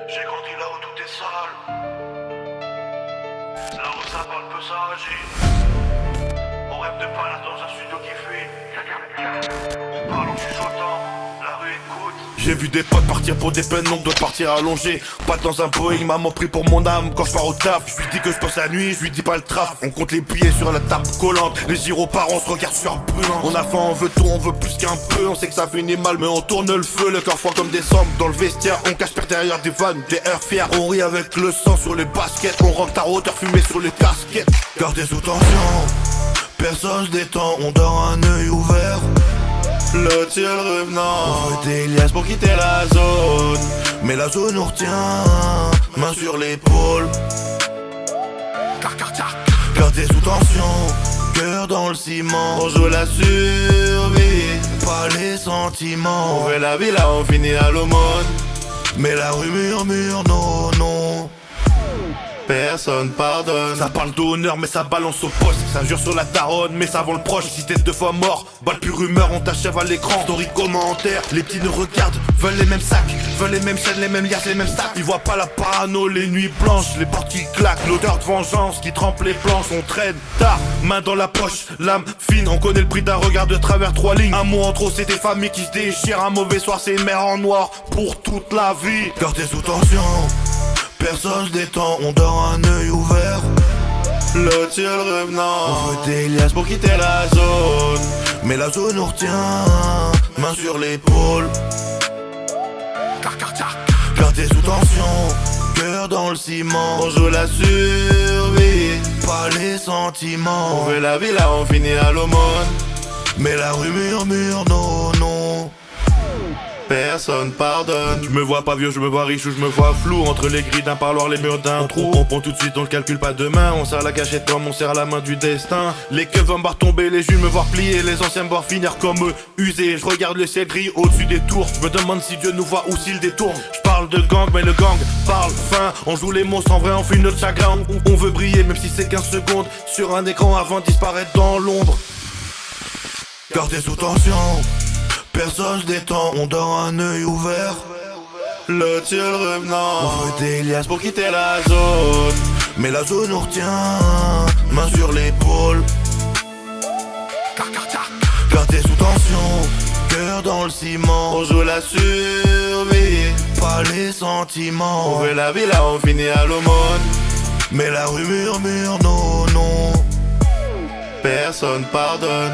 J'ai grandi là où tout est sale, là où ça parle peu, ça agit. On rêve de pas là dans un studio qui fuit. On parle en chuchotant, la rue écoute. J'ai vu des potes partir pour des peines longues, d'autres partir allongés. Pas dans un Boeing, maman prie pour mon âme quand je pars au taf. Je lui dis que je passe la nuit, je lui dis pas le traf. On compte les billets sur la table collante, les gyroparents se regardent sur brûlant. On a faim, on veut tout, on veut plus qu'un peu. On sait que ça finit mal mais on tourne le feu. Le cœur froid comme des sombres dans le vestiaire. On cache père derrière des vannes, des heures fiers. On rit avec le sang sur les baskets. On rentre à hauteur fumée sur les casquettes. Gardez sous tension, personne se détend, on dort un œil ouvert. Le ciel revenant, on veut des liasses pour quitter la zone. Mais la zone nous retient, main sur l'épaule. Gardez sous tension, cœur dans le ciment. On joue la survie, pas les sentiments. On fait la vie là, on finit à l'aumône. Mais la rue murmure non, non. Personne pardonne. Ça parle d'honneur mais ça balance au poste. Ça jure sur la daronne mais ça vend le proche. Si t'es 2 fois mort, balle plus rumeur, on t'achève à l'écran. Story commentaire, les petits nous regardent, veulent les mêmes sacs, veulent les mêmes chaînes, les mêmes liasses, les mêmes stacks. Ils voient pas la parano, les nuits blanches, les portes qui claquent, l'odeur de vengeance qui trempe les planches. On traîne tard, main dans la poche, l'âme fine. On connaît le prix d'un regard de travers 3 lignes. Un mot en trop, c'est des familles qui se déchirent. Un mauvais soir, c'est une mer en noir pour toute la vie. Gardez sous tension, personne se détend, on dort un œil ouvert. Le ciel revenant, on veut des liasses pour quitter la zone. Mais la zone nous retient, main sur l'épaule. Gardez sous tension, cœur dans le ciment. On joue la survie, pas les sentiments. On veut la vie là, on finit à l'aumône. Mais la rue murmure non, non. Personne pardonne. Je me vois pas vieux, je me vois riche ou je me vois flou. Entre les grilles d'un parloir, les murs d'un trou. On prend tout de suite, on le calcule pas demain. On serre la cachette comme on serre la main du destin. Les keufs vont me voir tomber, les jules me voir plier. Les anciens me voir finir comme eux, usés. Je regarde le ciel gris au-dessus des tours. Je me demande si Dieu nous voit ou s'il détourne. Je parle de gang mais le gang parle fin. On joue les monstres en vrai, on fuit notre chagrin. On veut briller même si c'est 15 secondes sur un écran avant de disparaître dans l'ombre. Gardez sous tension, personne se détend, on dort un œil ouvert. Le ciel revenant, on veut des liasses pour quitter la zone. Mais la zone nous retient, main sur l'épaule. Gardez sous tension, cœur dans le ciment. On joue la survie, pas les sentiments. On veut la vie là, on finit à l'aumône. Mais la rue murmure non, non. Personne pardonne.